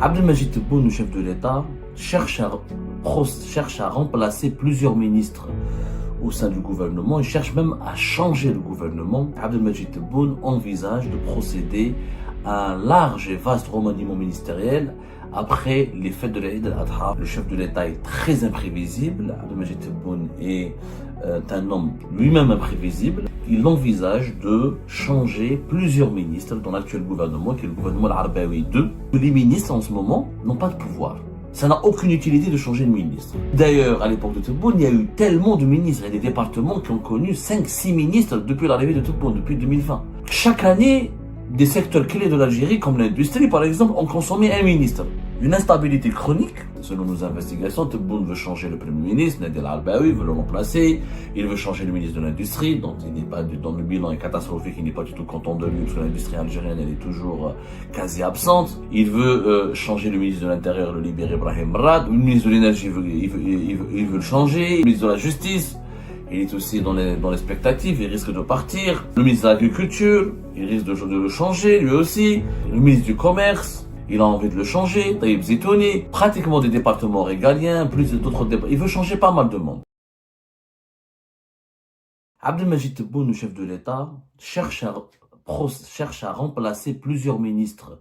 Abdelmajid Tebboune, le chef de l'État, cherche à remplacer plusieurs ministres au sein du gouvernement. Il cherche même à changer le gouvernement. Abdelmajid Tebboune envisage de procéder à un large et vaste remaniement ministériel après les fêtes de l'Aïd al-Adha. Le chef de l'État est très imprévisible. Abdelmajid Tebboune est un homme lui-même imprévisible. Il envisage de changer plusieurs ministres dans l'actuel gouvernement, qui est le gouvernement al-Arbaoui II. Les ministres en ce moment n'ont pas de pouvoir. Ça n'a aucune utilité de changer de ministre. D'ailleurs, à l'époque de Tebboune, il y a eu tellement de ministres. Il y a des départements qui ont connu 5-6 ministres depuis l'arrivée de Tebboune, depuis 2020. Chaque année, des secteurs clés de l'Algérie, comme l'industrie par exemple, ont consommé un ministre. Une instabilité chronique. Selon nos investigations, Tebboune veut changer le Premier ministre, Nadir al-Arbaoui veut le remplacer. Il veut changer le ministre de l'Industrie, dont il n'est pas dans le bilan est catastrophique, il n'est pas du tout content de lui, parce que l'industrie algérienne elle est toujours quasi absente. Il veut changer le ministre de l'Intérieur, le libérer Brahim Rad. Le ministre de l'Énergie, il veut le changer. Le ministre de la Justice, il est aussi dans les spectatives, il risque de partir. Le ministre de l'Agriculture, il risque de le changer, lui aussi. Le ministre du Commerce, il a envie de le changer. Taïb Zitouni, pratiquement des départements régaliens, plus d'autres départements. Il veut changer pas mal de monde. Abdelmajid Tebboune, le chef de l'État, cherche à remplacer plusieurs ministres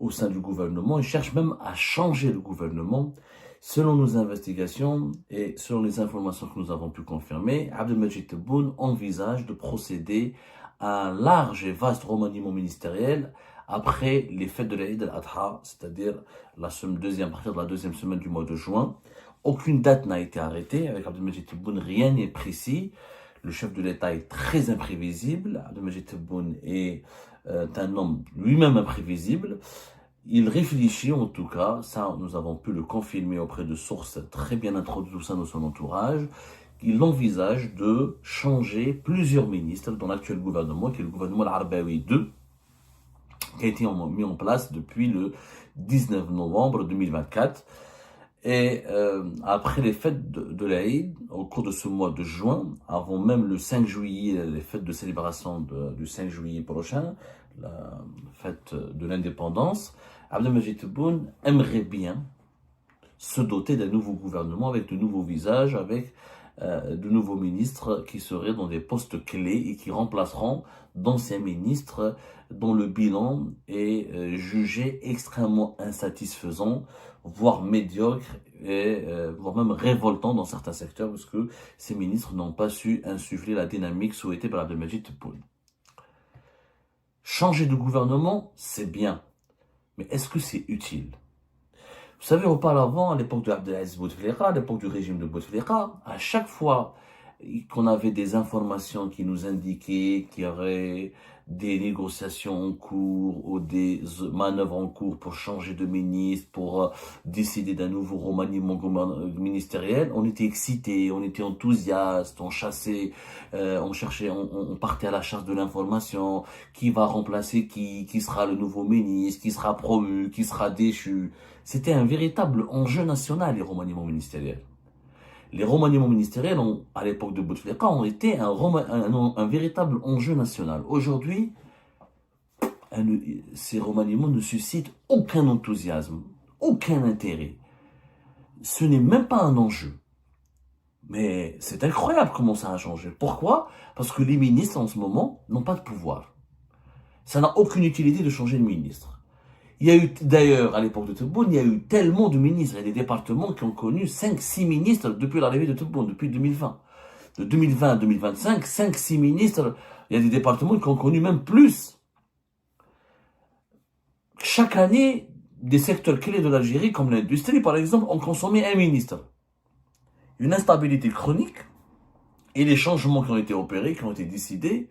au sein du gouvernement. Il cherche même à changer le gouvernement. Selon nos investigations et selon les informations que nous avons pu confirmer, Abdelmajid Tebboune envisage de procéder à un large et vaste remaniement ministériel après les fêtes de l'Aïd al-Adha, c'est-à-dire à partir de la deuxième semaine du mois de juin. Aucune date n'a été arrêtée. Avec Abdelmajid Tebboune, rien n'est précis. Le chef de l'État est très imprévisible. Abdelmajid Tebboune est un homme lui-même imprévisible. Il réfléchit en tout cas, ça nous avons pu le confirmer auprès de sources très bien introduites au sein de son entourage. Il envisage de changer plusieurs ministres dans l'actuel gouvernement, qui est le gouvernement al-Arbaoui II, qui a été mis en place depuis le 19 novembre 2024. Et après les fêtes de l'Aïd, au cours de ce mois de juin, avant même le 5 juillet, les fêtes de célébration du 5 juillet prochain, la fête de l'indépendance, Abdelmajid Tebboune aimerait bien se doter d'un nouveau gouvernement avec de nouveaux visages, avec de nouveaux ministres qui seraient dans des postes clés et qui remplaceront d'anciens ministres dont le bilan est jugé extrêmement insatisfaisant, voire médiocre et voire même révoltant dans certains secteurs, parce que ces ministres n'ont pas su insuffler la dynamique souhaitée par Abdelmajid Tebboune. Changer de gouvernement, c'est bien, mais est-ce que c'est utile? Vous savez, auparavant, à l'époque de Abdelaziz Bouteflika, à l'époque du régime de Bouteflika, à chaque fois qu'on avait des informations qui nous indiquaient qu'il y aurait des négociations en cours ou des manœuvres en cours pour changer de ministre, pour décider d'un nouveau remaniement ministériel, on était excités, on était enthousiastes, on chassait, on partait à la chasse de l'information, qui va remplacer qui sera le nouveau ministre, qui sera promu, qui sera déchu. C'était un véritable enjeu national, les remaniements ministériels. Les remaniements ministériels, à l'époque de Bouteflika, ont été un véritable enjeu national. Aujourd'hui, ces remaniements ne suscitent aucun enthousiasme, aucun intérêt. Ce n'est même pas un enjeu. Mais c'est incroyable comment ça a changé. Pourquoi? Parce que les ministres, en ce moment, n'ont pas de pouvoir. Ça n'a aucune utilité de changer de ministre. Il y a eu, d'ailleurs, à l'époque de Tebboune, il y a eu tellement de ministres. Il y a des départements qui ont connu 5-6 ministres depuis l'arrivée de Tebboune, depuis 2020. De 2020 à 2025, 5-6 ministres. Il y a des départements qui ont connu même plus. Chaque année, des secteurs clés de l'Algérie, comme l'industrie par exemple, ont consommé un ministre. Une instabilité chronique et les changements qui ont été opérés, qui ont été décidés.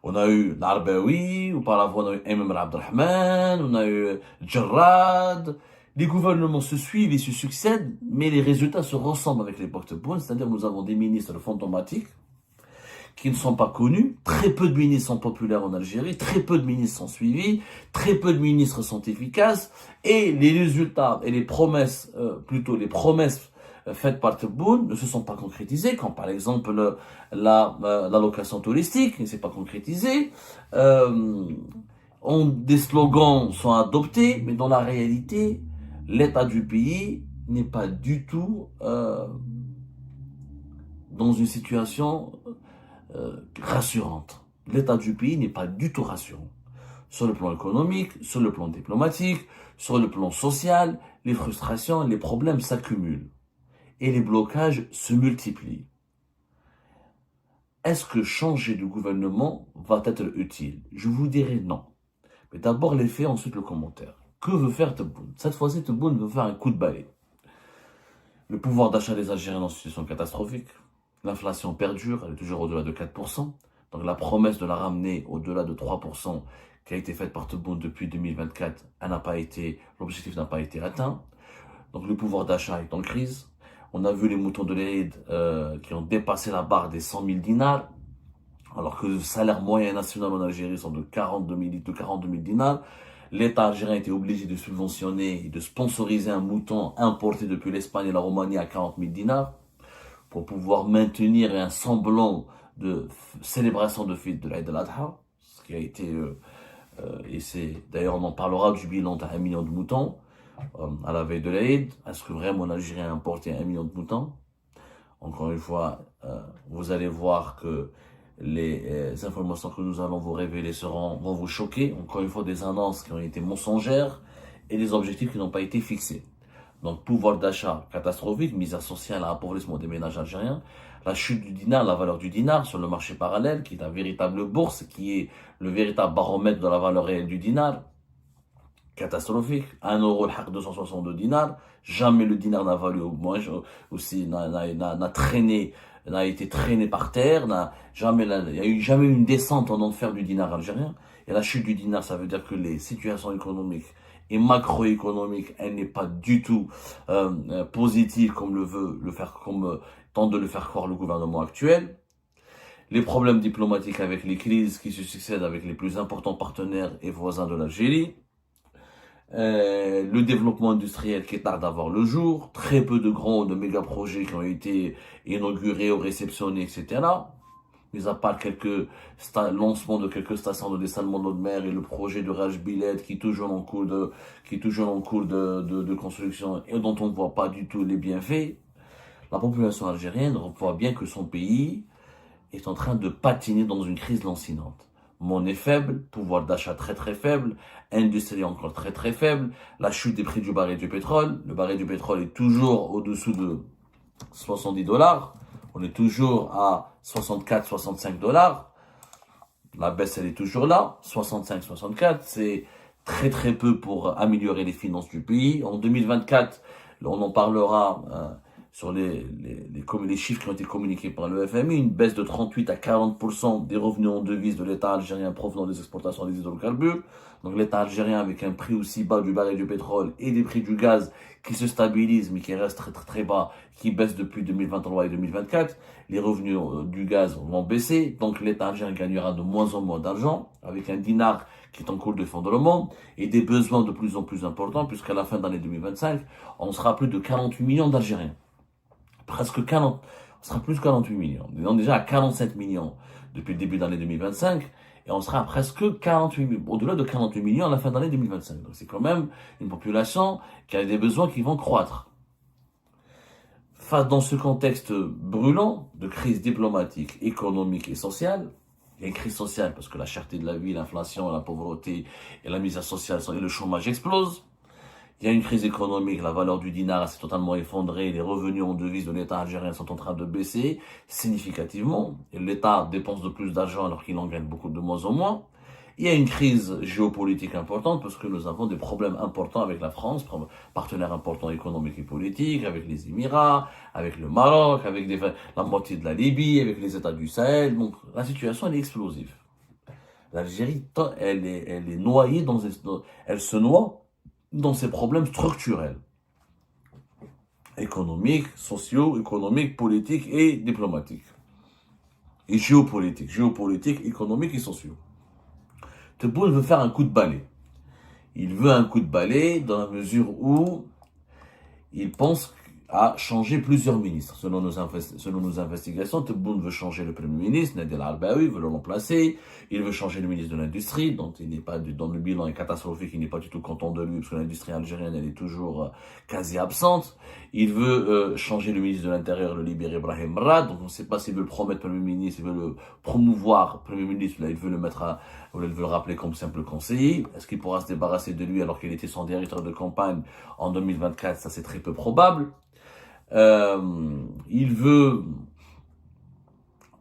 On a eu l'Arbaoui, auparavant on a eu Emem Abdelrahman, on a eu Jarrad. Les gouvernements se suivent et se succèdent, mais les résultats se ressemblent avec l'époque de Tebboune, c'est-à-dire nous avons des ministres fantomatiques qui ne sont pas connus, très peu de ministres sont populaires en Algérie, très peu de ministres sont suivis, très peu de ministres sont efficaces, et les résultats et les promesses, faites par Tebboune ne se sont pas concrétisées, comme par exemple l'allocation touristique ne s'est pas concrétisée. Des slogans sont adoptés, mais dans la réalité, l'état du pays n'est pas du tout dans une situation rassurante. L'état du pays n'est pas du tout rassurant. Sur le plan économique, sur le plan diplomatique, sur le plan social, les frustrations, les problèmes s'accumulent et les blocages se multiplient. Est-ce que changer de gouvernement va être utile? Je vous dirais non. Mais d'abord les faits, ensuite le commentaire. Que veut faire Tebboune? Cette fois-ci, Tebboune veut faire un coup de balai. Le pouvoir d'achat des Algériens est dans une situation catastrophique. L'inflation perdure, elle est toujours au-delà de 4%. Donc la promesse de la ramener au-delà de 3% qui a été faite par Tebboune depuis 2024, l'objectif n'a pas été atteint. Donc le pouvoir d'achat est en crise. On a vu les moutons de l'Eid qui ont dépassé la barre des 100 000 dinars, alors que le salaire moyen national en Algérie sont de 42 000 dinars. L'État algérien était obligé de subventionner et de sponsoriser un mouton importé depuis l'Espagne et la Roumanie à 40 000 dinars pour pouvoir maintenir un semblant de célébration de fête de l'Aïd al-Adha, ce qui a été, et c'est d'ailleurs on en parlera du bilan d'1 million de moutons à la veille de l'Aïd. Est-ce que vraiment l'Algérie a importé 1 million de moutons? Encore une fois, vous allez voir que les informations que nous allons vous révéler vont vous choquer. Encore une fois, des annonces qui ont été mensongères et des objectifs qui n'ont pas été fixés. Donc, pouvoir d'achat catastrophique, misère sociale, appauvrissement des ménages algériens, la chute du dinar, la valeur du dinar sur le marché parallèle, qui est la véritable bourse, qui est le véritable baromètre de la valeur réelle du dinar, catastrophique. 1 euro, le haq 262 dinars. Jamais le dinar n'a valu aussi, n'a été traîné par terre. Il n'y a eu jamais une descente en enfer du dinar algérien. Et la chute du dinar, ça veut dire que les situations économiques et macroéconomiques, elle n'est pas du tout positive comme tente de le faire croire le gouvernement actuel. Les problèmes diplomatiques avec les crises qui se succèdent avec les plus importants partenaires et voisins de l'Algérie. Le développement industriel qui tarde à voir le jour, très peu de méga projets qui ont été inaugurés ou réceptionnés, etc. Mis à part quelques lancements de quelques stations de dessalement d'eau de mer et le projet de Raj Billet qui est toujours en cours de construction et dont on ne voit pas du tout les bienfaits. La population algérienne voit bien que son pays est en train de patiner dans une crise lancinante. Monnaie faible, pouvoir d'achat très très faible, industrie encore très très faible, la chute des prix du baril du pétrole. Le baril du pétrole est toujours au-dessous de 70 $. On est toujours à 64-65 $. La baisse, elle est toujours là, 65-64. C'est très très peu pour améliorer les finances du pays. En 2024, on en parlera sur les chiffres qui ont été communiqués par le FMI, une baisse de 38 à 40% des revenus en devises de l'État algérien provenant des exportations des hydrocarbures. Donc l'État algérien avec un prix aussi bas du baril du pétrole et des prix du gaz qui se stabilisent mais qui restent très très très bas, qui baissent depuis 2023 et 2024. Les revenus du gaz vont baisser, donc l'État algérien gagnera de moins en moins d'argent avec un dinar qui est en cours d'effondrement et des besoins de plus en plus importants puisqu'à la fin de l'année 2025, on sera plus de 48 millions d'Algériens. Presque 40, on sera plus de 48 millions. On est déjà à 47 millions depuis le début de l'année 2025 et on sera à presque au-delà de 48 millions à la fin de l'année 2025. Donc c'est quand même une population qui a des besoins qui vont croître. Dans ce contexte brûlant de crise diplomatique, économique et sociale, il y a une crise sociale parce que la cherté de la vie, l'inflation, la pauvreté et la misère sociale et le chômage explosent. Il y a une crise économique, la valeur du dinar s'est totalement effondrée, les revenus en devises de l'État algérien sont en train de baisser significativement. Et l'État dépense de plus d'argent alors qu'il en gagne beaucoup de moins en moins. Il y a une crise géopolitique importante parce que nous avons des problèmes importants avec la France, partenaire important économique et politique, avec les Émirats, avec le Maroc, avec la moitié de la Libye, avec les États du Sahel. Donc la situation elle est explosive. L'Algérie, elle est noyée elle se noie dans ces problèmes structurels, économiques, sociaux, économiques, politiques et diplomatiques. Et géopolitiques, économiques et sociaux. Tebboune veut faire un coup de balai. Il veut un coup de balai dans la mesure où il pense a changé plusieurs ministres. Selon nos investigations, Tebboune veut changer le Premier ministre, Nadir Al-Arbaoui veut le remplacer, il veut changer le ministre de l'Industrie, dont il n'est pas, dans le bilan est catastrophique, il n'est pas du tout content de lui, parce que l'industrie algérienne, elle est toujours quasi absente. Il veut changer le ministre de l'Intérieur, le libérer Ibrahim Rad, donc on ne sait pas s'il veut le promettre Premier ministre, il veut le promouvoir Premier ministre, là il veut le mettre il veut le rappeler comme simple conseiller. Est-ce qu'il pourra se débarrasser de lui alors qu'il était son directeur de campagne en 2024? Ça c'est très peu probable. Il veut,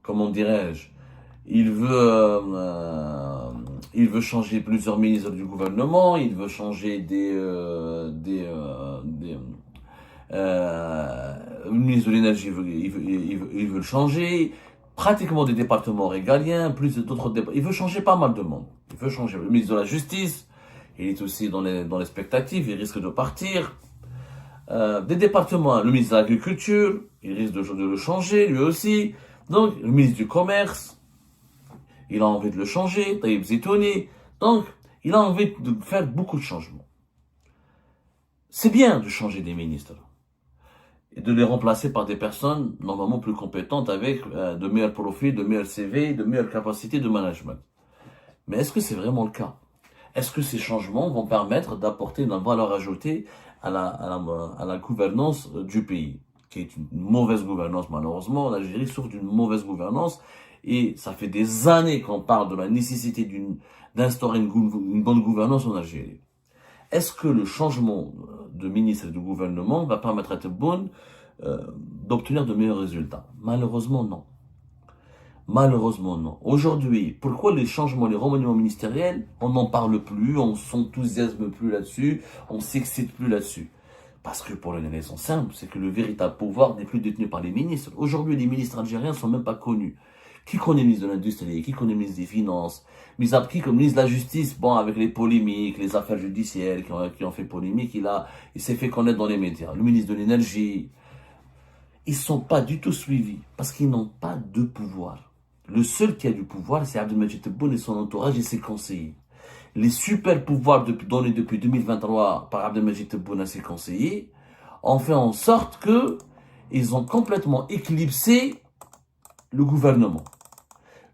comment dirais-je, il veut changer plusieurs ministres du gouvernement, il veut changer le ministre de l'énergie, il veut le changer, pratiquement des départements régaliens, plus d'autres départements, il veut changer pas mal de monde. Il veut changer le ministre de la Justice, il est aussi dans les spectatives, il risque de partir. Des départements, le ministre de l'Agriculture, il risque de le changer, lui aussi. Donc, le ministre du Commerce, il a envie de le changer, Taïb Zitouni. Donc, il a envie de faire beaucoup de changements. C'est bien de changer des ministres et de les remplacer par des personnes normalement plus compétentes avec de meilleurs profils, de meilleurs CV, de meilleures capacités de management. Mais est-ce que c'est vraiment le cas? Est-ce que ces changements vont permettre d'apporter une valeur ajoutée à la gouvernance du pays, qui est une mauvaise gouvernance malheureusement? L'Algérie souffre d'une mauvaise gouvernance et ça fait des années qu'on parle de la nécessité d'instaurer une bonne gouvernance en Algérie. Est-ce que le changement de ministre et de gouvernement va permettre à Tebboune d'obtenir de meilleurs résultats? Malheureusement non. Malheureusement non. Aujourd'hui, pourquoi les changements, les remaniements ministériels, on n'en parle plus, on s'enthousiasme plus là-dessus, on s'excite plus là-dessus? Parce que pour une raison simple, c'est que le véritable pouvoir n'est plus détenu par les ministres. Aujourd'hui, les ministres algériens ne sont même pas connus. Qui connaît le ministre de l'Industrie? Qui connaît le ministre des Finances? Qui comme ministre de la Justice? Bon, avec les polémiques, les affaires judiciaires qui ont fait polémique, il s'est fait connaître dans les médias. Le ministre de l'Énergie, ils sont pas du tout suivis parce qu'ils n'ont pas de pouvoir. Le seul qui a du pouvoir, c'est Abdelmajid Tebboune et son entourage et ses conseillers. Les super pouvoirs donnés depuis 2023 par Abdelmajid Tebboune à ses conseillers ont fait en sorte que ils ont complètement éclipsé le gouvernement.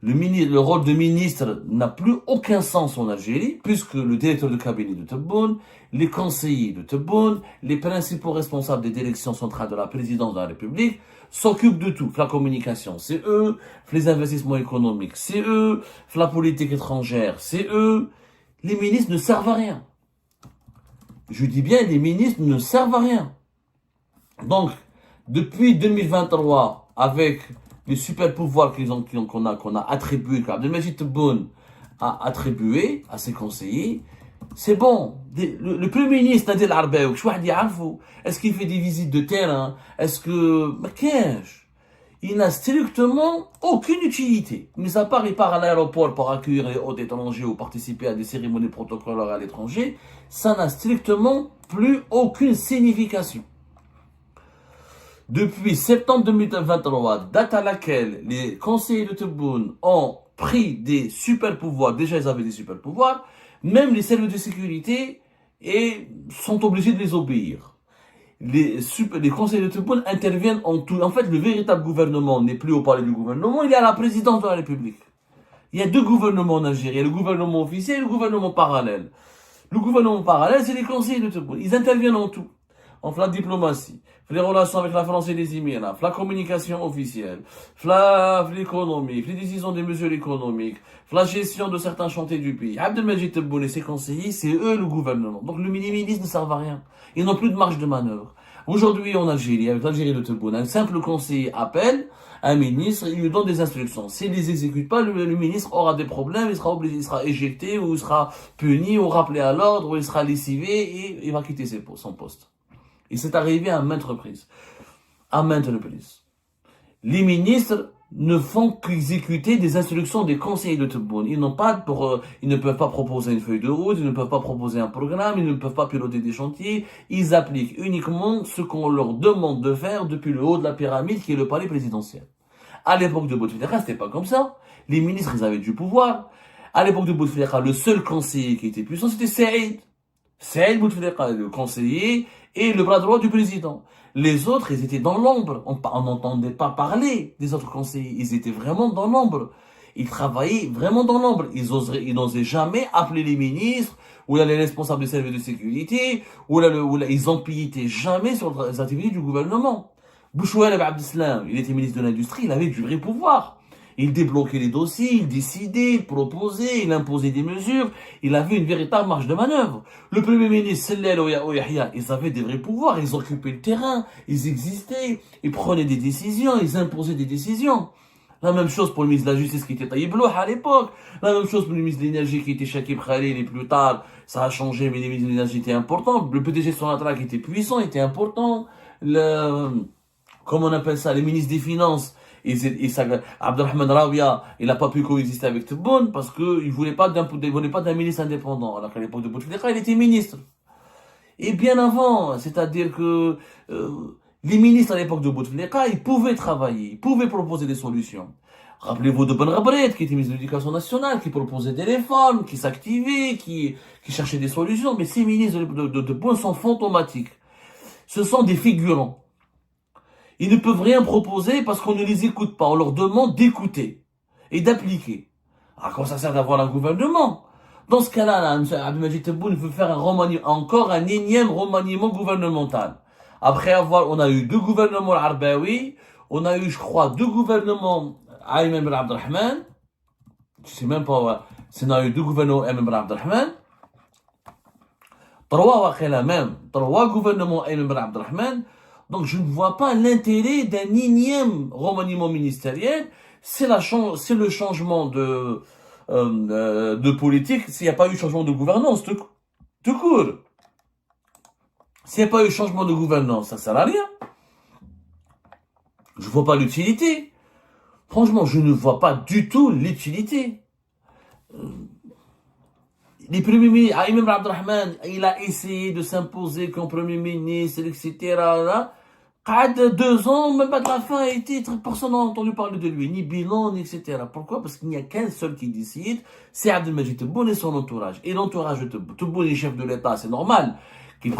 Le rôle de ministre n'a plus aucun sens en Algérie, puisque le directeur de cabinet de Tebboune, les conseillers de Tebboune, les principaux responsables des directions centrales de la présidence de la République s'occupent de tout. La communication, c'est eux. Les investissements économiques, c'est eux. La politique étrangère, c'est eux. Les ministres ne servent à rien. Je dis bien, les ministres ne servent à rien. Donc, depuis 2023, avec les super pouvoirs qu'on a attribués, qu'Abdelmajid Tebboune a attribué à ses conseillers, c'est bon. Le Premier ministre Nadir Al-Arbaoui, est-ce qu'il fait des visites de terrain? Est-ce que... Il n'a strictement aucune utilité. Mis à part, il part à l'aéroport pour accueillir les hôtes étrangers ou participer à des cérémonies protocolaires à l'étranger, ça n'a strictement plus aucune signification. Depuis septembre 2023, date à laquelle les conseillers de Tebboune ont pris des super pouvoirs, déjà ils avaient des super pouvoirs, même les services de sécurité sont obligés de les obéir. Les conseillers de Tebboune interviennent en tout. En fait, le véritable gouvernement n'est plus au palais du gouvernement, il est à la présidence de la République. Il y a deux gouvernements en Algérie, le gouvernement officiel et le gouvernement parallèle. Le gouvernement parallèle, c'est les conseillers de Tebboune. Ils interviennent en tout. Entre la diplomatie, les relations avec la France et les Émirats, la communication officielle, l'économie, les décisions des mesures économiques, la gestion de certains chantiers du pays. Abdelmajid Tebboune et ses conseillers, c'est eux le gouvernement. Donc les ministres ne servent à rien. Ils n'ont plus de marge de manœuvre. Aujourd'hui en Algérie, avec l'Algérie de Tebboune, un simple conseiller appelle un ministre, il lui donne des instructions. S'il les exécute pas, le ministre aura des problèmes, il sera éjecté, ou il sera puni, ou rappelé à l'ordre, ou il sera lessivé, et il va quitter son poste. Et c'est arrivé à maintes reprises. À maintes reprises. Les ministres ne font qu'exécuter des instructions des conseillers de Tebboune. Ils ne peuvent pas proposer une feuille de route, ils ne peuvent pas proposer un programme, ils ne peuvent pas piloter des chantiers. Ils appliquent uniquement ce qu'on leur demande de faire depuis le haut de la pyramide qui est le palais présidentiel. À l'époque de Bouteflika, c'était pas comme ça. Les ministres, ils avaient du pouvoir. À l'époque de Bouteflika, le seul conseiller qui était puissant, c'était Saïd. Saïd Bouteflika, le conseiller, et le bras droit du président. Les autres, ils étaient dans l'ombre. On n'entendait pas parler des autres conseillers. Ils étaient vraiment dans l'ombre. Ils travaillaient vraiment dans l'ombre. Ils n'osaient jamais appeler les ministres, ou là, les responsables des services de sécurité, ou là, ils empiétaient jamais sur les activités du gouvernement. Bouchouel Abdeslam, il était ministre de l'Industrie, il avait du vrai pouvoir. Il débloquait les dossiers, il décidait, il proposait, il imposait des mesures. Il avait une véritable marge de manœuvre. Le premier ministre, Sellel ou Yahya, ils avaient des vrais pouvoirs. Ils occupaient le terrain, ils existaient, ils prenaient des décisions, ils imposaient des décisions. La même chose pour le ministre de la Justice qui était Taïb Louh à l'époque. La même chose pour le ministre de l'Énergie qui était Chakib Khalil et plus tard, ça a changé, mais le ministre de l'Énergie était important. Le PDG Sonatrach qui était puissant, était important. Comment on appelle ça, les ministres des Finances. Abdelrahman Rawia, il n'a pas pu coexister avec Tebboune parce qu'il ne voulait pas d'un ministre indépendant. Alors qu'à l'époque de Bouteflika, il était ministre. Et bien avant, c'est-à-dire que les ministres à l'époque de Bouteflika, ils pouvaient travailler, ils pouvaient proposer des solutions. Rappelez-vous de Ben Rabret, qui était ministre de l'Éducation nationale, qui proposait des réformes, qui s'activait, qui cherchait des solutions. Mais ces ministres de Tebboune sont fantomatiques. Ce sont des figurants. Ils ne peuvent rien proposer parce qu'on ne les écoute pas. On leur demande d'écouter et d'appliquer. À quoi ça sert d'avoir un gouvernement? Dans ce cas-là, M. Abdelmajid Tebboune veut faire encore un énième remaniement gouvernemental. Après on a eu 2 gouvernements Arbaoui, on a eu, je crois, 2 gouvernements Ayman Ben Abdelrahman. Je sais même pas, on a eu 2 gouvernements Ayman Ben Abdelrahman. 3 gouvernements Ayman Ben Abdelrahman. Donc je ne vois pas l'intérêt d'un énième remaniement ministériel. C'est le changement de politique. S'il n'y a pas eu changement de gouvernance, tout court. S'il n'y a pas eu changement de gouvernance, ça sert à rien. Je vois pas l'utilité. Franchement, je ne vois pas du tout l'utilité. Les premiers ministres, Ayman Abdelrahman, il a essayé de s'imposer comme premier ministre, etc. Là. 2 ans, même pas de la fin, personne n'a entendu parler de lui, ni bilan, ni etc. Pourquoi? Parce qu'il n'y a qu'un seul qui décide, c'est Abdelmajid Tebboune et son entourage. Et l'entourage de Tebboune est chef de l'État, c'est normal qu'il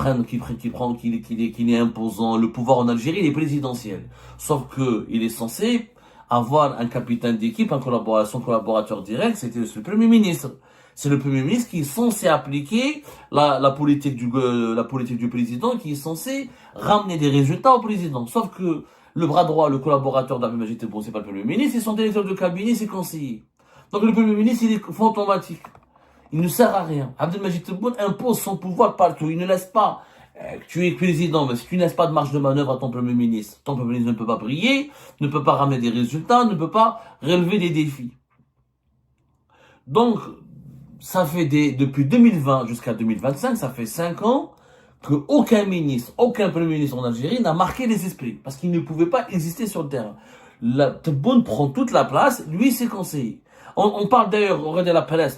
est imposant. Le pouvoir en Algérie, il est présidentiel. Sauf que il est censé avoir un capitaine d'équipe, son collaborateur direct, c'était le premier ministre. C'est le premier ministre qui est censé appliquer la politique du président, qui est censé ramener des résultats au président. Sauf que le bras droit, le collaborateur d'Abdelmajid Tebboune, c'est pas le premier ministre, c'est son directeur de cabinet, ses conseillers. Donc le premier ministre, il est fantomatique. Il ne sert à rien. Abdelmajid Tebboune impose son pouvoir partout. Il ne laisse pas, tu es président, mais si tu ne laisses pas de marge de manœuvre à ton premier ministre ne peut pas briller, ne peut pas ramener des résultats, ne peut pas relever des défis. Donc, ça fait depuis 2020 jusqu'à 2025, ça fait 5 ans qu'aucun ministre, aucun premier ministre en Algérie n'a marqué les esprits. Parce qu'il ne pouvait pas exister sur le terrain. Tebboune prend toute la place, lui ses conseillers. On parle d'ailleurs, regardez la presse,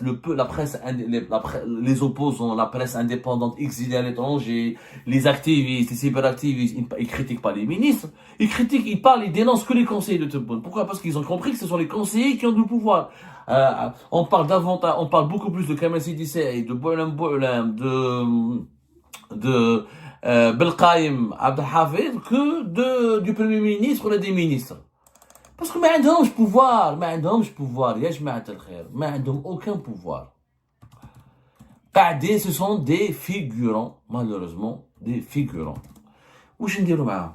les opposants, la presse indépendante exilée à l'étranger, les activistes, les cyberactivistes, ils critiquent pas les ministres, ils parlent, ils dénoncent que les conseillers de Tebboune. Pourquoi? Parce qu'ils ont compris que ce sont les conseillers qui ont du pouvoir. On parle beaucoup plus de Kamel Sidi Saïd, de Boualem, de Belkaïm Abdelhafid que du premier ministre ou des ministres. Parce que ما عندهمش pouvoir, يا جماعة الخير, ما عندهم aucun pouvoir. قاعدين, ce sont des figurants, malheureusement, des figurants. وش نديروا معاهم؟